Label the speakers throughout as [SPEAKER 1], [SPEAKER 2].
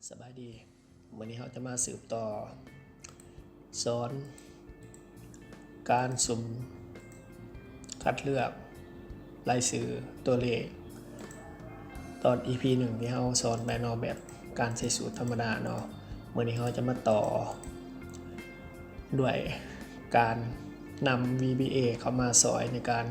[SPEAKER 1] สบายดีวันนี้เราจะมาสืบต่อสอนการสุ่มคัดเลือกรายชื่อตัวเลขตอน EP 1ที่เราสอนไปเนาะแบบการใช้สูตรธรรมดาเนาะวันนี้เราจะมาต่อด้วยการนำ VBA เข้ามาสอนในการ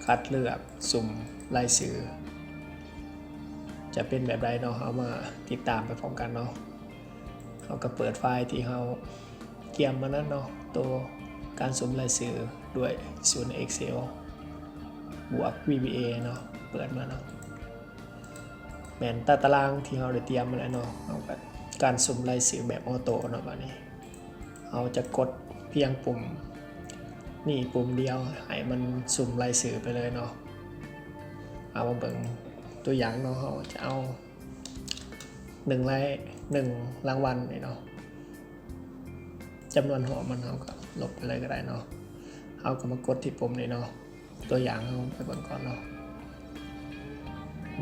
[SPEAKER 1] คัดเลือกสุ่มรายชื่อจะเป็นแบบใดเนาะเอามาติดตามไปพร้อมกันเนาะเขาก็เปิดไฟล์ที่เขาเกี่ยมมานั้นเนาะตัวการสุ่มรายชื่อด้วยสูตร Excel บวก VBA เนาะเปิดมาเนาะแม่นตารางที่เราได้เตรียมมาแล้วเนาะเอาแบบการสุ่มรายชื่อแบบออโต้เนาะบัดนี้เราจะกดเพียงปุ่มนี่ปุ่มเดียวให้มันสุ่มรายชื่อไปเลยเนาะเอามาเบิ่งตัวอย่างเนาะเขาจะเอา1รางวัลเนาะจำนวนหัวมันเขาก็ลบไปเลยก็ได้เนาะเขาก็มากดที่ปุ่มนี้เนาะตัวอย่างเขาไปเบิ่งก่อนเนาะ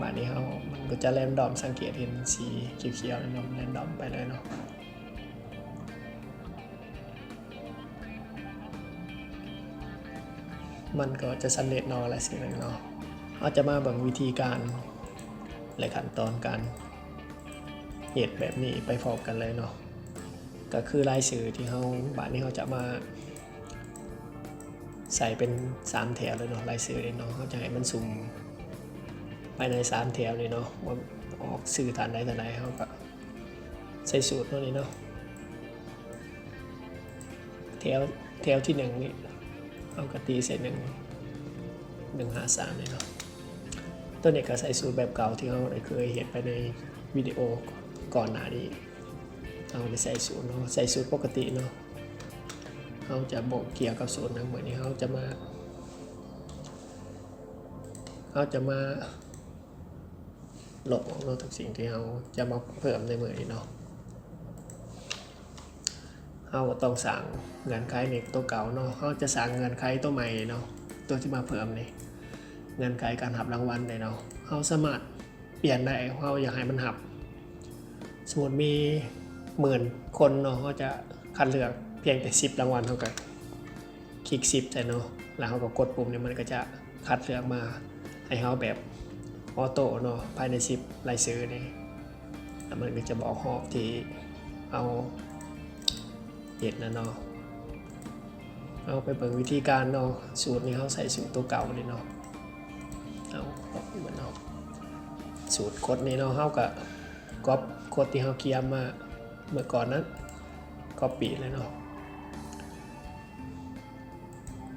[SPEAKER 1] บัดนี้เขามันก็จะแรนดอมสังเกตเห็นสีเขียวๆเนาะแรนดอมไปเลยเนาะมันก็จะสำเร็จเนาะอะไรสิ่งหนึ่งเนาะเขาจะมาเบิ่งวิธีการและขั้นตอนการเหตุแบบนี้ไปพร้อมกันเลยเนาะก็คือรายชื่อที่เขาบาทนี้เขาจะมาใส่เป็น3แถวเลยเนาะรายชื่อเนาะเขาจะให้มันสุ่มภายใน3แถวเลยเนาะว่าออกสื่อฐานใดฐานใดเขาก็ใส่สูตรเนาะนี่เนาะแถวที่1นี่เขาก็ตีใส่153เลยเนาะตัวนี้ก็ใส่สูตรแบบเก่าที่เราได้เคยเห็นไปในวิดีโอก่อนหน้านี้เราได้ใส่สูตรเนาะใส่สูตรปกติเนาะเราจะบอกเกี่ยวกับสูตรนั้นเหมือนนี้เราจะมาลบออกเนาะทุกสิ่งที่เราจะมาเพิ่มในเหมือนนี้เนาะเราต้องสั่งเงื่อนไขในตัวเก่าเนาะเราจะสั่งเงื่อนไขตัวใหม่เนาะตัวที่มาเพิ่มนี่เงื่อนไขการหับรางวัลเลยเนาะเราสามารถเปลี่ยนได้เราอยากให้มันหับสมมติมี10,000 คนเนาะเขาจะคัดเลือกเพียงแต่10รางวัลเท่ากันคลิก10ใช่เนาะแล้วเขาก็กดปุ่มนี้มันก็จะคัดเลือกมาให้เขาแบบออโต้เนาะภายใน10รายชื่อนี่แล้วมันก็จะบอกหอบที่เอาเห็ดนะเนาะเอาไปเบิ่งวิธีการเนาะสูตรนี้เขาใส่สูตรตัวเก่าเลยเนาะเอาเหมือนเอาสูตรกดนี้เนาะเขากับก๊อปโค้ดที่เขาเขียนมาเมื่อก่อนนั้นก๊อปปี้เลยเนาะ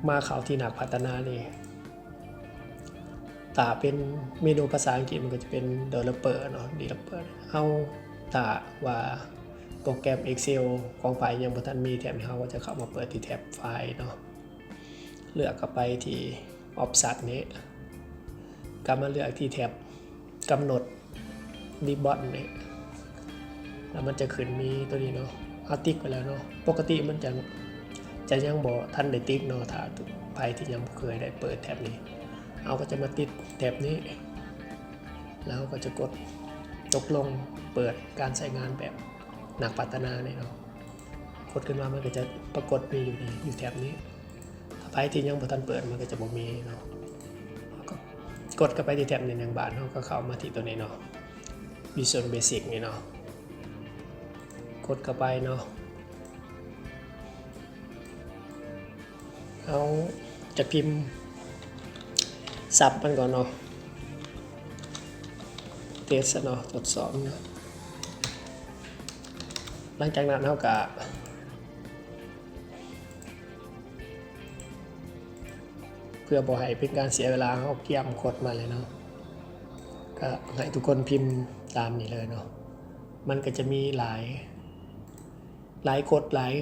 [SPEAKER 1] มาเข้าที่หนักพัฒนานี่ตาเป็นเมนูภาษาอังกฤษมันก็จะเป็น developer เนาะ developer เอาตาว่าโปรแกรม Excel ของไฟล์ยังบ่ทันมีแถบนี้เขาก็จะเข้ามาเปิดที่แท็บไฟล์เนาะเลือกเข้าไปที่ Offset นี้ก็มาเลือกที่แท็บกำหนดRibbon นี่แล้วมันจะขึ้นมีตัวนี้เนาะเอาติ๊กไปแล้วเนาะปกติมันจะยังบ่ทันได้ติ๊กเนาะถ้าใครที่ยังเคยได้เปิดแท็บนี้เอาก็จะมาติดแท็บนี้แล้วก็จะกดตกลงเปิดการใช้งานแบบนักพัฒนาเนี่ยเนาะกดขึ้นมามันก็จะปรากฏมีอยู่แท็บนี้ถ้าใครที่ยังบ่ทันเปิดมันก็จะบ่มีเนาะก็กดเข้าไปที่แท็บนี้1 บาทเนาะก็เข้ามาที่ตัวนี้เนาะVisual Basic นี่เนาะกดเข้าไปเนาะเอาจะพิมพ์ซับมันก่อนเนาะเทสเนาะทดสอบเนาะหลังจากนั้นเราก็เพื่อบ่ให้เป็นการเสียเวลาเราเกี่ยมกดมาเลยเนาะก็ให้ทุกคนพิมพ์ตามนี้เลยเนาะมันก็จะมีหลายกฎหลาย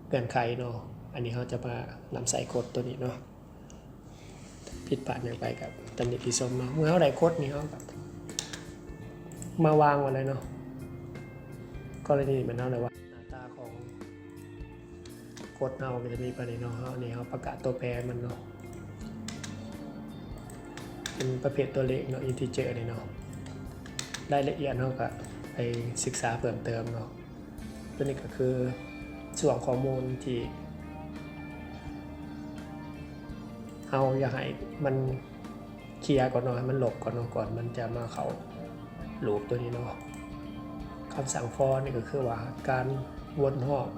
[SPEAKER 1] เงื่อนไขเนาะอันนี้เขาจะมานำใส่กฎตัวนี้เนาะผิดพลาดอย่างไรกับตำหนิที่ส้มเนาะเมื่อเขาได้กฎนี้เขาแบบมาวางไว้เลยเนาะกรณีมันเท่าไหร่ว่าหน้าตาของกฎเราก็จะมีประเด็นเนาะอันนี้เขาประกาศตัวแปรมันเนาะเป็นประเภทตัวเลขเนาะ integer นี่เนาะรายละเอียดเขาก็ ไปศึกษาเพิ่มเติมเนาะตัวนี้ก็คือส่วนข้อมูลที่เอาอย่าให้มันเคลียร์ก่อนเนาะมันหลบก่อนเนาะก่อนมันจะมาเข้าลูปตัวนี้เนาะคำสั่ง for นี่ก็คือว่าการวนรอบ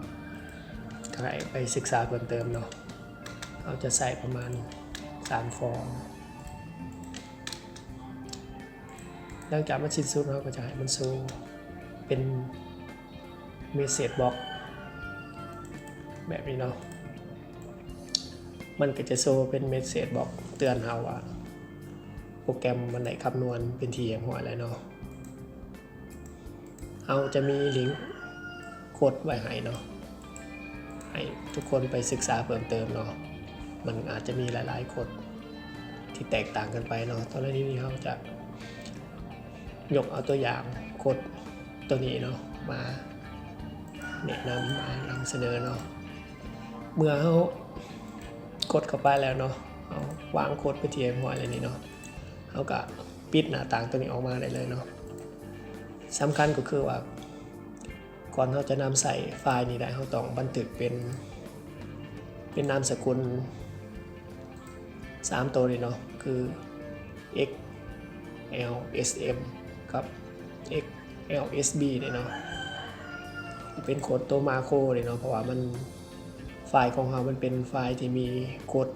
[SPEAKER 1] ให้ไปศึกษาเพิ่มเติมเนาะเราจะใส่ประมาณ3 for หลังจากมันสิ้นสุดเราก็จะให้มันโชว์เป็นเมสเสจบล็อกแบบนี้เนาะมันก็จะโชว์เป็นเมสเสจบล็อกเตือนเราว่าโปรแกรมมันได้คำนวณเป็นทีอย่างหัวแล้วเนาะเราจะมีลิงก์โค้ดไว้ให้เนาะให้ทุกคนไปศึกษาเพิ่มเติมเนาะมันอาจจะมีหลายๆโค้ดที่แตกต่างกันไปเนาะตอนนี้เราจะยกเอาตัวอย่างโค้ดตัวนี้เนาะมาแนะนำมานำเสนอเนาะเมื่อเขากดเข้าไปแล้วเนาะเอาวางโค้ดไปที่หัวอะไรนี่เนาะเขาก็ปิดหน้าต่างตัวนี้ออกมาได้เลยเนาะสำคัญก็คือว่าก่อนเขาจะนำใส่ไฟล์นี้ได้เขาต้องบันทึกเป็นนามสกุล3ตัวเลยเนาะคือ x l s m กับ x l s b เนี่ยเนาะเป็นโค้ดตัวมาโครเลยเนาะเพราะว่ามันไฟล์ของเรามันเป็นไฟล์ที่มีโค้ด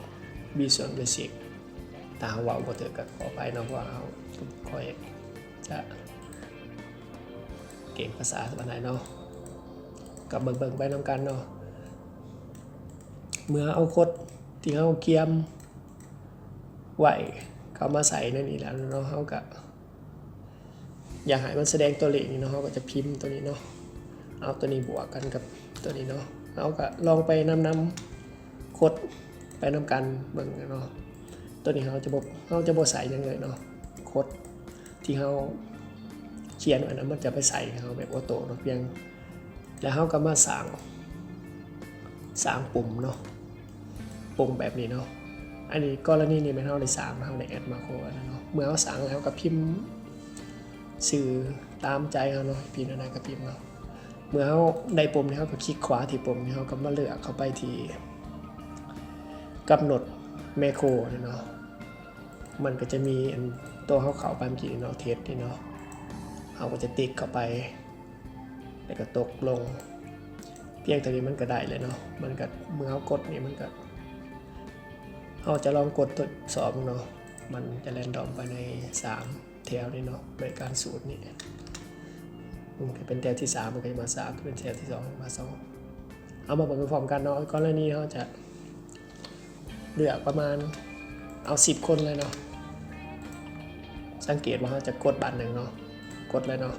[SPEAKER 1] Visual Basic แต่เราว่าบ่เถอะก็ขอไปเนาะเพราะว่าเราค่อยจะเก่งภาษาปานใดเนาะกับเบิ่งไปนำกันเนาะเมื่อเอาโค้ดที่เราเกียมไว้เข้ามาใส่ในนี้แล้วเนาะเราก็อยากให้มันแสดงตัวเลขนี่เนาะเราก็จะพิมพ์ตัวนี้เนาะเอาตัวนี้บวกกันกับตัวนี้เนาะเราก็ลองไปนำโค้ดไปนำกันเบิ่งเนาะตัวนี้เราจะบ่ใส่ยังเลยเนาะโค้ดที่เราเขียนไว้นะมันจะไปใส่เราแบบออโต้เนาะเพียงแล้วเราก็มาสร้างปุ่มเนาะปุ่มแบบนี้เนาะอันนี้กรณีนี้ไม่เท่าใน3เท่าในแอดมาโครนะเนาะเมื่อเราสั่งแล้วก็พิมพ์สื่อตามใจเราเนาะพิมพ์อะไรก็พิมพ์เนาะเมื่อเราได้ปุ่มนี้เราก็คลิกขวาที่ปุ่มนี้เราก็มาเลือกเข้าไปที่กำหนดแมคโครเนาะมันก็จะมีตัวเข้าไปเมื่อกี้เนาะเทสนี่เนาะเราก็จะติ๊กเข้าไปแล้วก็ตกลงเพียงเท่านี้มันก็ได้เลยเนาะมันก็เมื่อเรากดนี่มันก็เราจะลองกดทดสอบเนาะมันจะแรนดอมไปใน3แถวนี่เนาะโดยการสูตรนี่มันก็เป็นแถวที่3มันก็จะมา3เป็นแถวที่2มา2เอามาประกอบกันเนาะกรณีเราจะเลือกประมาณเอา10คนเลยเนาะสังเกตว่าเราจะกดบัตรหนึ่งเนาะกดเลยเนาะ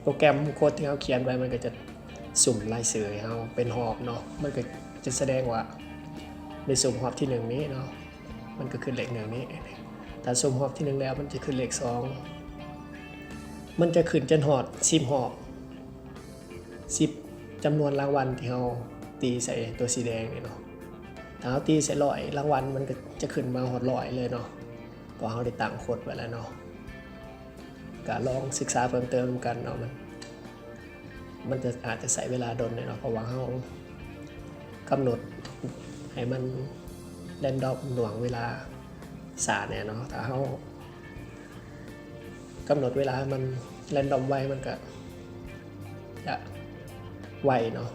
[SPEAKER 1] โปรแกรมโค้ดที่เราเขียนไว้มันก็จะสุ่มรายชื่อให้เราเป็นหอบเนาะมันก็จะแสดงว่าในสุ่มหอบที่1นี้เนาะมันก็ขึ้นเลข1นี้แต่สุ่มหอบที่1แล้วมันจะขึ้นเลข2มันจะขึ้นจนหอด10หอบ10จำนวนรางวัลที่เราตีใส่ตัวสีแดงนี่เนาะถ้าเราตีใส่100รางวัลมันก็จะขึ้นมาหอด100เลยเนาะเพราะเราได้ตั้งโค้ดไว้แล้วเนาะก็ลองศึกษาเพิ่มเติมกันเนาะมันจะอาจจะใช้เวลาดนเนาะเพราะว่าเรากำหนดให้มันแรนดอมหน่วงเวลาสาเนี่ยเนาะถ้าเรากำหนดเวลามันแรนดอมไว้มันก็จะไวเนาะ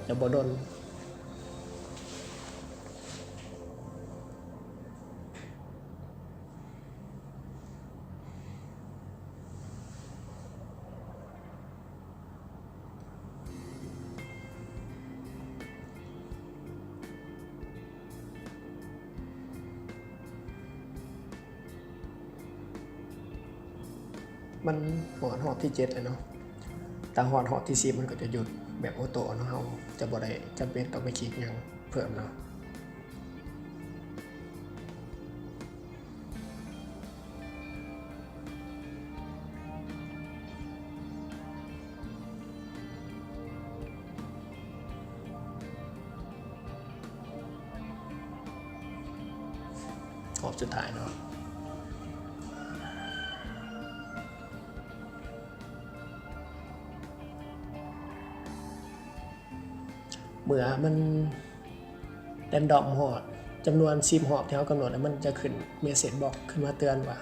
[SPEAKER 1] จะบ่ดนมันหอบที่7เลยเนาะแต่หอบที่10มันก็จะหยุดแบบออโต้เนาะเราจะบ่ได้จำเป็นต้องไปคลิกอย่างเพิ่มเนาะหอบสุดท้ายเนาะ เมื่อมันแรนดอมฮอดจำนวน10หอบที่เฮากำหนดแล้วมันจะขึ้นเมสเสจบอกขึ้นมาเตือนว่า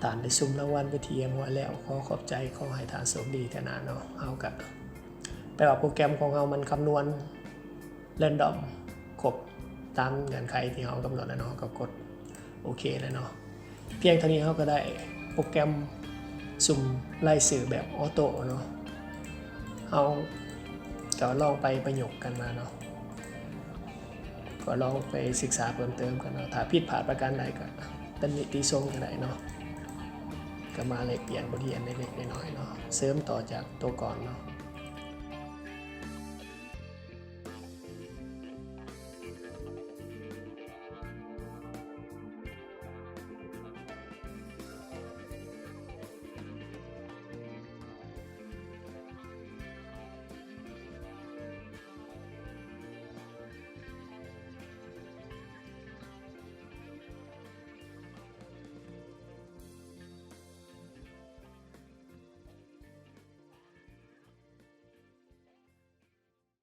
[SPEAKER 1] ฐานได้ซุ่มรางวัลไปที่หัวแล้วขอขอบใจขอให้ฐานโชคดีแต่นาเนาะเฮาก็แปลว่าโปรแกรมของเฮามันคำนวณแรนดอมครบตามเงื่อนไขที่เฮากำหนดแล้วเนาะก็กดโอเคแล้วเนาะเพียงเท่านี้เฮาก็ได้โปรแกรมสุ่มไล่สื่อแบบออโต้เนาะเฮาก็ลองไปประยุกต์กันมาเนาะก็ลองไปศึกษาเพิ่มเติมกันเนาะถ้าผิดพลาดประการใดก็เป็นนิติทรงกันได้เนาะก็มาเลยเปลี่ยนบทเรียนเล็กๆน้อยๆเนาะเสริมต่อจากตัวก่อนเนาะ